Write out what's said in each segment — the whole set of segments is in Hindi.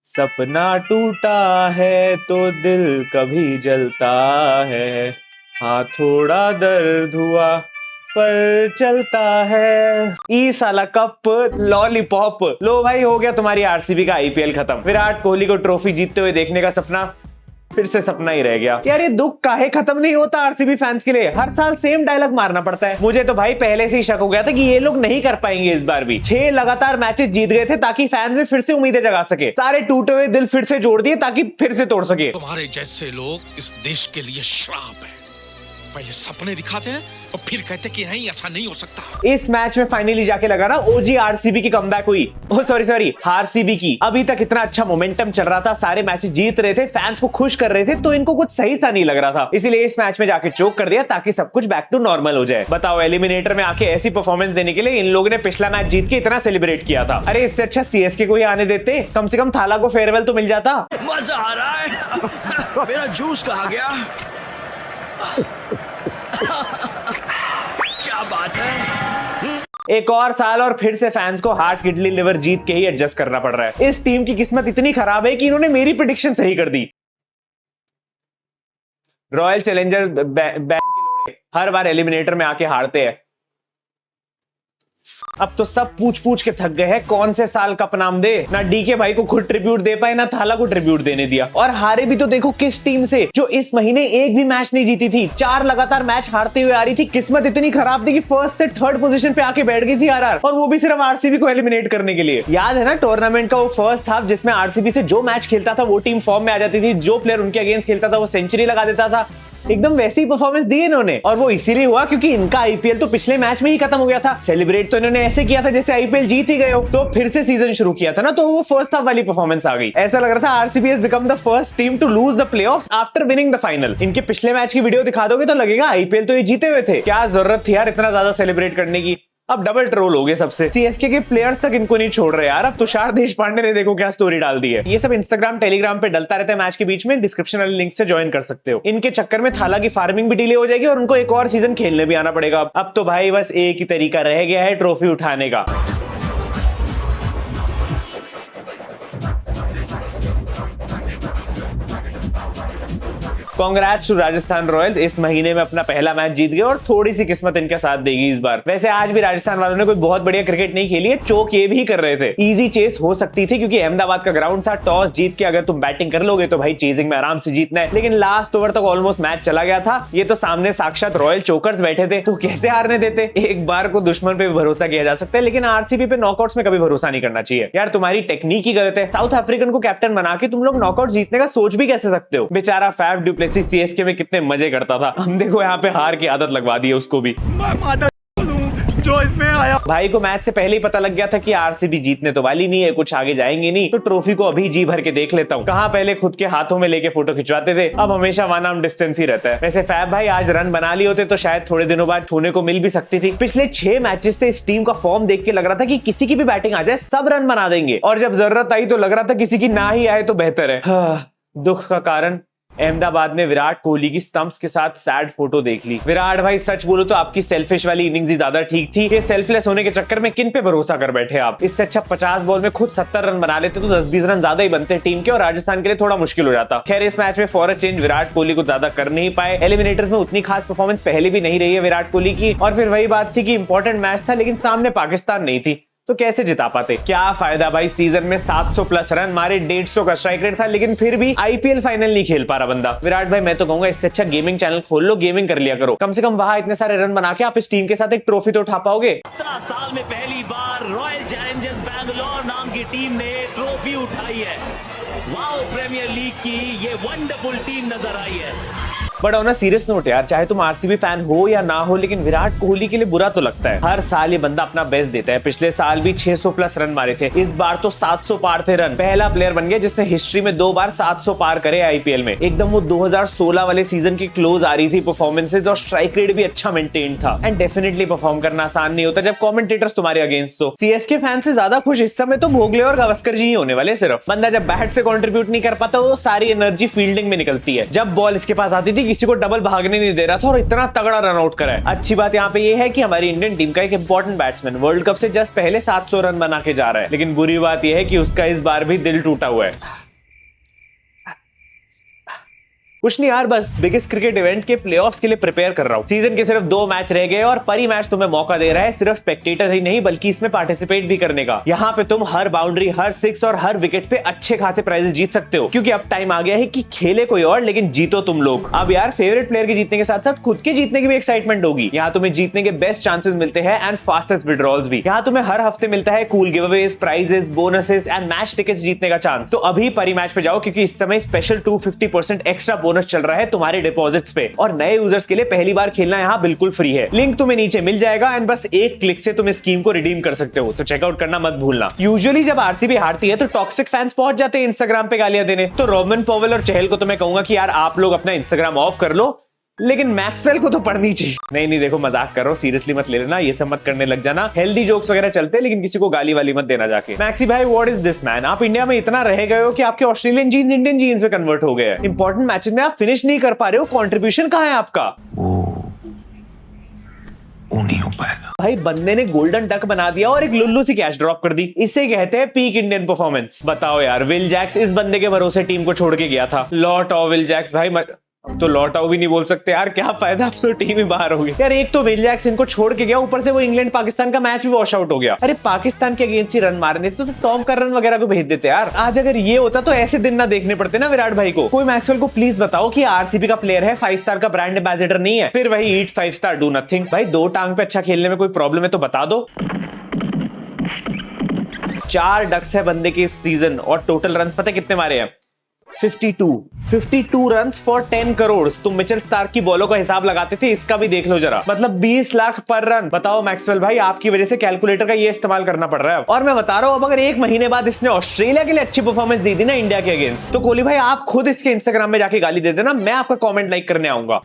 सपना टूटा है तो दिल कभी जलता है, हाँ थोड़ा दर्द हुआ पर चलता है। ई साला कप लॉलीपॉप। लो भाई, हो गया तुम्हारी आरसीबी का आईपीएल खत्म। विराट कोहली को ट्रॉफी जीतते हुए देखने का सपना फिर से सपना ही रह गया। यार ये दुख काहे खत्म नहीं होता आरसीबी फैंस के लिए? हर साल सेम डायलॉग मारना पड़ता है। मुझे तो भाई पहले से ही शक हो गया था कि ये लोग नहीं कर पाएंगे इस बार भी। 6 लगातार मैचेस जीत गए थे ताकि फैंस में फिर से उम्मीदें जगा सके। सारे टूटे हुए दिल फिर से जोड़ दिए ताकि फिर से तोड़ सके। तुम्हारे जैसे लोग इस देश के लिए श्राप है। पहले सपने दिखाते हैं और फिर कहते कि नहीं, ऐसा नहीं हो सकता। इस मैच में फाइनली जाके लगा ना ओजी आरसीबी की कमबैक हुई। ओह सॉरी आरसीबी की। अभी तक इतना अच्छा मोमेंटम चल रहा था, सारे मैचेस जीत रहे थे, फैंस को खुश कर रहे थे, तो इनको कुछ सही सा नहीं लग रहा था। इसीलिए इस मैच में जाके चोक कर दिया ताकि सब कुछ बैक टू नॉर्मल हो जाए। बताओ, एलिमिनेटर में आके ऐसी परफॉर्मेंस देने के लिए इन लोगों ने पिछला मैच जीत के इतना सेलिब्रेट किया था। अरे इससे अच्छा सीएसके को ही आने देते, कम से कम थाला को फेयरवेल तो मिल जाता। मजा आ रहा है। मेरा जूस कहाँ गया? क्या बात है। एक और साल और फिर से फैंस को हार्ट, किडनी, लिवर जीत के ही एडजस्ट करना पड़ रहा है। इस टीम की किस्मत इतनी खराब है कि इन्होंने मेरी प्रेडिक्शन सही कर दी। रॉयल चैलेंजर बैंक के लोड़े हर बार एलिमिनेटर में आके हारते हैं। अब तो सब पूछ पूछ के थक गए हैं कौन से साल कप नाम दे। ना डीके भाई को खुद ट्रिब्यूट दे पाए, ना थाला को ट्रिब्यूट देने दिया। और हारे भी तो देखो किस टीम से, जो इस महीने एक भी मैच नहीं जीती थी, 4 लगातार मैच हारते हुए आ रही थी। किस्मत इतनी खराब थी कि फर्स्ट से थर्ड पोजीशन पे आके बैठ गई थी आरआर, और वो भी सिर्फ आरसीबी को एलिमिनेट करने के लिए। याद है ना टूर्नामेंट का वो फर्स्ट हाफ जिसमें आरसीबी से जो मैच खेलता था वो टीम फॉर्म में आ जाती थी, जो प्लेयर उनके अगेंस्ट खेलता था वो सेंचुरी लगा देता था। एकदम वैसी परफॉर्मेंस दी इन्होंने, और वो इसीलिए हुआ क्योंकि इनका आईपीएल तो पिछले मैच में ही खत्म हो गया था। सेलिब्रेट तो इन्होंने ऐसे किया था जैसे आईपीएल जीत ही गए हो। तो फिर से सीजन शुरू किया था ना, तो वो फर्स्ट हाफ वाली परफॉर्मेंस आ गई। ऐसा लग रहा था RCB has become the first team to lose the playoffs after winning the final. इनके पिछले मैच की वीडियो दिखा दोगे तो लगेगा आईपीएल तो ये जीते हुए थे। क्या जरूरत थी यार इतना ज्यादा सेलिब्रेट करने की? अब डबल ट्रोल हो गए सबसे। सीएसके के प्लेयर्स तक इनको नहीं छोड़ रहे यार। अब तुषार देशपांडे ने देखो क्या स्टोरी डाल दी है। ये सब इंस्टाग्राम टेलीग्राम पे डलता रहता है मैच के बीच में। डिस्क्रिप्शन वाले लिंक से ज्वाइन कर सकते हो। इनके चक्कर में थाला की फार्मिंग भी डिले हो जाएगी और उनको एक और सीजन खेलने भी आना पड़ेगा। अब तो भाई बस एक ही तरीका रह गया है ट्रॉफी उठाने का। कांग्रेट्स टू राजस्थान रॉयल्स, इस महीने में अपना पहला मैच जीत गए और थोड़ी सी किस्मत इनके साथ देगी इस बार। वैसे आज भी राजस्थान वालों ने कोई बहुत बढ़िया क्रिकेट नहीं खेली है, चोक ये भी कर रहे थे। इजी चेस हो सकती थी क्योंकि अहमदाबाद का ग्राउंड था। टॉस जीत के अगर तुम बैटिंग कर लोगे तो भाई चेजिंग में आराम से जीतना है, लेकिन लास्ट ओवर तक ऑलमोस्ट मैच चला गया था। ये तो सामने साक्षात रॉयल चोकर्स बैठे थे, तो कैसे हारने देते? एक बार को दुश्मन पे भरोसा किया जा सकता है, लेकिन आरसीबी पे नॉकआउट्स में कभी भरोसा नहीं करना चाहिए यार। तुम्हारी टेक्निक ही गलत है। साउथ अफ्रीकन को कैप्टन बना के तुम लोग नॉकआउट जीतने का सोच भी कैसे सकते हो? बेचारा फैफ डु प्लेसिस सीएसके में कितने मजे करता था, हम देखो यहाँ पे हार की आदत लगवा दी है उसको भी। जो इसमें आया भाई को मैच से पहले ही पता लग गया था कि आरसीबी जीतने तो वाली नहीं है, कुछ आगे जाएंगे नहीं, तो ट्रॉफी को अभी जी भर के देख लेता हूँ। कहाँ पहले खुद के हाथों में लेके फोटो खिंचवाते थे, अब हमेशा वन आर्म डिस्टेंस ही रहता है। वैसे फैब भाई आज रन बना लिए होते तो शायद थोड़े दिनों बाद छूने को मिल भी सकती थी। पिछले 6 मैचेस से इस टीम का फॉर्म देख के लग रहा था कि किसी की भी बैटिंग आ जाए सब रन बना देंगे, और जब जरूरत आई तो लग रहा था किसी की ना ही आए तो बेहतर है। दुख का कारण अहमदाबाद में विराट कोहली की स्टंप्स के साथ सैड फोटो देख ली। विराट भाई सच बोलो तो आपकी सेल्फिश वाली इनिंग्स ही ज्यादा ठीक थी। ये सेल्फलेस होने के चक्कर में किन पे भरोसा कर बैठे आप? इससे अच्छा 50 बॉल में खुद 70 रन बना लेते तो 10-20 रन ज्यादा ही बनते टीम के, और राजस्थान के लिए थोड़ा मुश्किल हो जाता। खैर इस मैच में for a change Virat Kohli को ज्यादा कर नहीं पाए। एलिमिनेटर्स में उतनी खास परफॉर्मेंस पहले भी नहीं रही है विराट कोहली की, और फिर वही बात थी कि इंपॉर्टेंट मैच था लेकिन सामने पाकिस्तान नहीं थी, तो कैसे जिता पाते? क्या फायदा भाई, सीजन में 700 प्लस रन मारे, 150 का स्ट्राइक रेट था, लेकिन फिर भी आईपीएल फाइनल नहीं खेल पा रहा बंदा। विराट भाई मैं तो कहूंगा इससे अच्छा गेमिंग चैनल खोल लो, गेमिंग कर लिया करो। कम से कम वहां इतने सारे रन बना के आप इस टीम के साथ एक ट्रॉफी तो उठा पाओगे। 17 साल में पहली बार रॉयल चैलेंजर्स बैंगलोर नाम की टीम ने ट्रॉफी उठाई है। वाओ, प्रीमियर लीग की ये वंडरफुल टीम नजर आई है। But on a serious note यार, चाहे तुम आरसीबी फैन हो या ना हो, लेकिन विराट कोहली के लिए बुरा तो लगता है। हर साल ये बंदा अपना बेस्ट देता है। पिछले साल भी 600 प्लस रन मारे थे, इस बार तो 700 पार थे रन। पहला प्लेयर बन गया जिसने हिस्ट्री में 2 बार 700 पार करे आईपीएल में। एकदम वो 2016 वाले सीजन की क्लोज आ रही थी परफॉर्मेंसेज, और स्ट्राइक रेट भी अच्छा मेंटेन था। एंड डेफिनेटली परफॉर्म करना आसान नहीं होता जब कमेंटेटर्स तुम्हारे अगेंस्ट हो। सीएसके फैन से ज्यादा खुश इस समय तो भोगले और गावस्कर जी ही होने वाले। सिर्फ बंदा जब बैट से कंट्रीब्यूट नहीं कर पाता, वो सारी एनर्जी फील्डिंग में निकलती है। जब बॉल इसके पास आती थी किसी को डबल भागने नहीं दे रहा था और इतना तगड़ा रन आउट करा है। अच्छी बात यहाँ पे ये है कि हमारी इंडियन टीम का एक इंपॉर्टेंट बैट्समैन वर्ल्ड कप से जस्ट पहले 700 रन बना के जा रहा है, लेकिन बुरी बात यह है कि उसका इस बार भी दिल टूटा हुआ है। कुछ नहीं यार, बस बिगेस्ट क्रिकेट इवेंट के प्लेऑफ्स के लिए प्रिपेयर कर रहा हूँ। सीजन के सिर्फ 2 मैच रह गए और परी मैच तुम्हें मौका दे रहा है सिर्फ स्पेक्टेटर ही नहीं बल्कि इसमें पार्टिसिपेट भी करने का। यहाँ पे तुम हर बाउंड्री, हर सिक्स और हर विकेट पे अच्छे खासे प्राइजेस जीत सकते हो, क्योंकि अब टाइम आ गया है कि खेले कोई और लेकिन जीतो तुम लोग। अब यार फेवरेट प्लेयर के जीतने के साथ साथ खुद के जीतने की भी एक्साइटमेंट होगी। यहाँ तुम्हें जीतने के बेस्ट चांसेस मिलते हैं एंड फास्टेस्ट विड्रॉल्स भी। यहाँ तुम्हें हर हफ्ते मिलता है cool giveaways, prizes, bonuses and match tickets जीतने का चांस। तो अभी परी मैच पे जाओ क्योंकि इस समय स्पेशल 250% एक्स्ट्रा बोनस चल रहा है तुम्हारे डिपॉजिट्स पे, और नए यूजर्स के लिए पहली बार खेलना यहाँ बिल्कुल फ्री है। लिंक तुम्हें नीचे मिल जाएगा एंड बस एक क्लिक से तुम इस स्कीम को रिडीम कर सकते हो, तो चेकआउट करना मत भूलना। यूजुअली जब आरसीबी हारती है तो टॉक्सिक फैंस पहुंच जाते हैं इंस्टाग्राम पे गालियां देने, तो रोमन पॉवेल और चहल को तो मैं कहूंगा कि यार आप लोग अपना इंस्टाग्राम ऑफ कर लो, लेकिन मैक्सवेल को तो पढ़नी चाहिए। नहीं देखो मजाक कर रहा हूं, सीरियसली मत ले लेना, ये सब मत करने लग जाना। हेल्दी जोक्स वगैरह चलते हैं लेकिन किसी को गाली वाली मत देना जाके। मैक्सी भाई व्हाट इज दिस मैन, आप इंडिया में इतना रह गए हो कि आपके ऑस्ट्रेलियन जीन्स इंडियन जीन्स में कन्वर्ट हो गए हैं। इंपॉर्टेंट मैचेस में आप फिनिश नहीं कर पा रहे हो, कंट्रीब्यूशन कहां है आपका? वो नहीं हो पाएगा भाई। बंदे ने गोल्डन डक बना दिया और एक लुल्लू सी कैच ड्रॉप कर दी, इसे कहते हैं पीक इंडियन परफॉर्मेंस। बताओ यार, विल जैक्स इस बंदे के भरोसे टीम को छोड़ के गया था। लॉट ऑफ विल जैक्स भाई, तो लॉट आउट भी नहीं बोल सकते यार, क्या फायदा, अब तो टीम ही बाहर हो गई यार। एक तो विल जैक्स इनको छोड़ के गया, ऊपर से वो इंग्लैंड पाकिस्तान का मैच भी वॉश आउट हो गया। अरे पाकिस्तान के अगेंस्ट ही रन मारने तो टॉम करन वगैरह को भेज देते यार। आज अगर ये होता तो ऐसे दिन ना देखने पड़ते ना विराट भाई को। कोई मैक्सवेल को प्लीज बताओ कि आरसीबी का प्लेयर है, 5 स्टार का ब्रांड एम्बेसडर नहीं है। फिर वही ईट 5 स्टार डू नथिंग। भाई 2 टांग पे अच्छा खेलने में कोई प्रॉब्लम है तो बता दो। 4 डक्स है बंदे के इस सीजन और टोटल रन पता कितने मारे हैं? 52 रन्स फॉर 10 करोड़। तुम मिचेल स्टार्क की बॉलों का हिसाब लगाते थे, इसका भी देख लो जरा, मतलब 20 लाख पर रन। बताओ मैक्सवेल भाई, आपकी वजह से कैलकुलेटर का ये इस्तेमाल करना पड़ रहा है। और मैं बता रहा हूं, अब अगर 1 महीने बाद इसने ऑस्ट्रेलिया के लिए अच्छी परफॉर्मेंस दी थी ना इंडिया के अगेंस्ट, तो कोहली भाई आप खुद इसके इंस्टाग्राम में जाके गाली दे देना, मैं आपका कॉमेंट लाइक करने आऊंगा।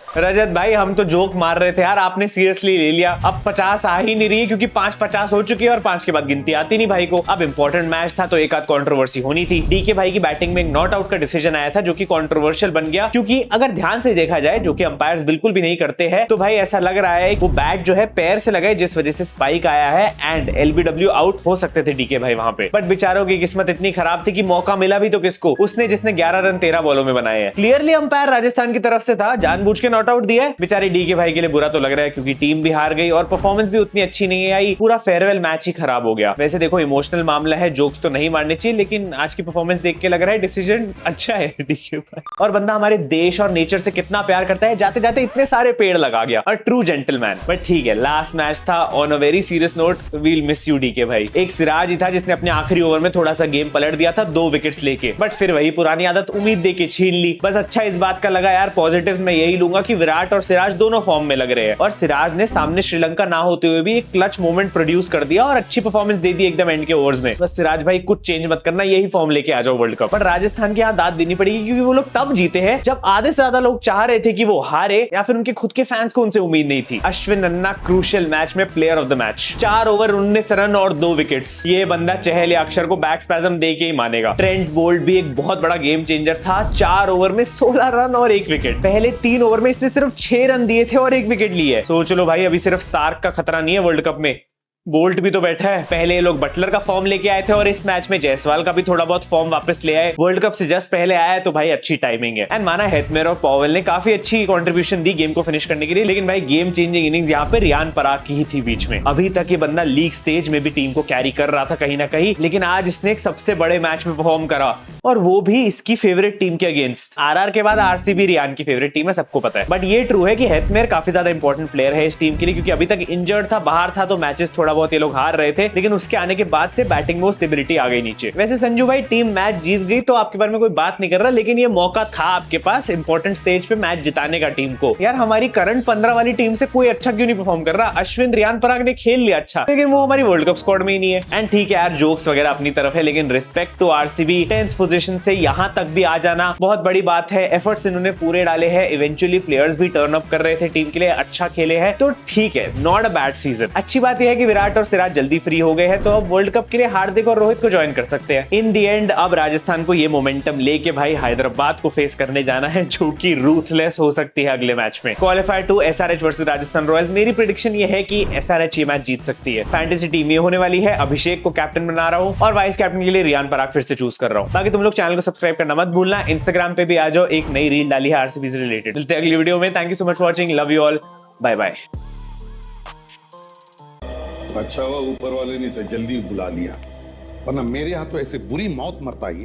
रजत भाई हम तो जोक मार रहे थे यार, आपने सीरियसली ले लिया। अब 50 आ ही नहीं रही है क्योंकि 5 50 हो चुकी है और 5 के बाद गिनती आती नहीं भाई को। अब इंपॉर्टेंट मैच था तो एक आध कंट्रोवर्सी होनी थी। डीके भाई की बैटिंग में एक नॉट आउट का डिसीजन आया था जो कि कंट्रोवर्शियल बन गया, क्योंकि अगर ध्यान से देखा जाए, जो कि अंपायर्स बिल्कुल भी नहीं करते हैं, तो भाई ऐसा लग रहा है वो बैट जो है पैर से लगा है जिस वजह से स्पाइक आया है एंड एलबीडब्ल्यू आउट हो सकते थे डीके भाई वहां पे। बट बेचारों की किस्मत इतनी खराब थी कि मौका मिला भी तो किसको? उसने जिसने 11 रन 13 बॉलों में बनाए हैं। क्लियरली अंपायर राजस्थान की तरफ से था, जानबूझ के नॉट आउट दिया है। बेचारे डीके भाई के लिए बुरा तो लग रहा है क्योंकि टीम भी हार गई और परफॉर्मेंस भी उतनी अच्छी नहीं आई, पूरा फेयरवेल मैच ही खराब हो गया। वैसे देखो इमोशनल मामला है, जोक्स तो नहीं मारने चाहिए, लेकिन आज की परफॉर्मेंस देख के लग रहा है डिसीजन अच्छा है डीके भाई। और बंदा हमारे देश और नेचर से कितना प्यार करता है, जाते जाते इतने सारे पेड़ लगा गया, और ट्रू जेंटलमैन। बट ठीक है, लास्ट मैच था, on a very serious note, we'll miss you DK भाई। एक सिराज ही था जिसने अपने आखिरी ओवर में थोड़ा सा गेम पलट दिया था 2 विकेट्स लेके, बट फिर वही पुरानी आदत, उम्मीद देके छीन ली। बस अच्छा इस बात का लगा यार, पॉजिटिव्स में यही लूंगा कि विराट और सिराज दोनों फॉर्म में लग रहे हैं, और सिराज ने सामने श्रीलंका ना होते हुए भी एक क्लच मोमेंट प्रोड्यूस कर दिया और अच्छी परफॉर्मेंस दे दी एकदम एंड के ओवर्स में। बस सिराज भाई कुछ चेंज मत करना, यही फॉर्म लेके आ जाओ वर्ल्ड कप। पर राजस्थान के यहाँ दाद देनी पड़ेगी क्योंकि वो लोग तब जीते हैं जब आधे से ज्यादा लोग चाह रहे थे कि वो हारे, या फिर उनके खुद के फैंस को उनसे उम्मीद नहीं थी। अश्विन अन्ना क्रूशियल मैच में player of the match, 4 over 19 run और 2 विकेट्स। ये बंदा चहल या अक्षर को बैक स्पैज्म दे के ही मानेगा। ट्रेंट बोल्ट भी एक बहुत बड़ा गेम चेंजर था, 4 ओवर में 16 रन और 1 विकेट। पहले 3 ओवर में इसने सिर्फ 6 रन दिए थे और 1 विकेट ली है। सोच लो भाई, अभी सिर्फ स्टार्क का खतरा नहीं है वर्ल्ड कप में, बोल्ट भी तो बैठा है। पहले ये लोग बटलर का फॉर्म लेके आए थे और इस मैच में जायसवाल का भी थोड़ा बहुत फॉर्म वापस ले आए। वर्ल्ड कप से जस्ट पहले आया है तो भाई अच्छी टाइमिंग है। एंड माना हेटमेयर और पॉवेल ने काफी अच्छी कंट्रीब्यूशन दी गेम को फिनिश करने के लिए, लेकिन भाई गेम चेंजिंग इनिंग्स यहाँ पे रियान पराग की ही थी बीच में। अभी तक ये बंदा लीग स्टेज में भी टीम को कैरी कर रहा था कहीं ना कहीं, लेकिन आज इसने एक सबसे बड़े मैच में परफॉर्म करा, और वो भी इसकी फेवरेट टीम के अगेंस्ट। आरआर के बाद आरसीबी रियान की फेवरेट टीम है, सबको पता है। बट ये ट्रू है कि हेटमेयर काफी ज्यादा इंपॉर्टेंट प्लेयर है इस टीम के लिए, क्योंकि अभी तक इंजर्ड था, बाहर था, तो मैचेस थोड़ा बहुत ये लोग हार रहे थे, लेकिन उसके आने के बाद से बैटिंग में स्टेबिलिटी आ गई नीचे। वैसे संजू भाई, टीम मैच जीत गई तो आपके बारे में कोई बात नहीं कर रहा, लेकिन ये मौका था आपके पास इंपॉर्टेंट स्टेज पे मैच जिताने का टीम को। यार हमारी करंट 15 वाली टीम से कोई अच्छा क्यों नहीं परफॉर्म कर रहा? अश्विन रियान पराग ने खेल लिया अच्छा, लेकिन वो हमारी वर्ल्ड कप स्क्वाड में ही नहीं है। एंड ठीक है यार, जोक्स वगैरह अपनी तरफ है, लेकिन respect to RCB, 10th position से यहां तक भी आ जाना बहुत बड़ी बात है। एफर्ट्स इन्होंने पूरे डाले हैं, इवेंचुअली प्लेयर्स भी टर्न अप कर रहे थे टीम के लिए, अच्छा खेले हैं, तो ठीक है, नॉट अ बैड सीजन। अच्छी बात यह है कि विराट विराट और सिराज जल्दी फ्री हो गए हैं, तो अब वर्ल्ड कप के लिए हार्दिक और रोहित को ज्वाइन कर सकते हैं। इन दी एंड अब राजस्थान को ये मोमेंटम लेके भाई हैदराबाद को फेस करने जाना है, जो कि रूथलेस हो सकती है अगले मैच में। Qualifier two SRH versus Rajasthan Royals. मेरी प्रेडिक्शन ये है कि एसआरएच ये मैच जीत सकती है। फैंटेसी टीम ये होने वाली है, अभिषेक को कैप्टन बना रहा हूं और वाइस कैप्टन के लिए रियान पराग फिर से चूज कर रहा हूं। बाकी तुम लोग चैनल को सब्सक्राइब करना मत भूलना। इंस्टाग्राम पे भी आ जाओ, एक नई रील डाली है आरसीबी से रिलेटेड। मिलते हैं अगली वीडियो में। Thank you so much for watching, love you all, bye bye. अच्छा हुआ ऊपर वाले ने इसे जल्दी बुला लिया, वरना मेरे यहाँ तो ऐसे बुरी मौत मरता ही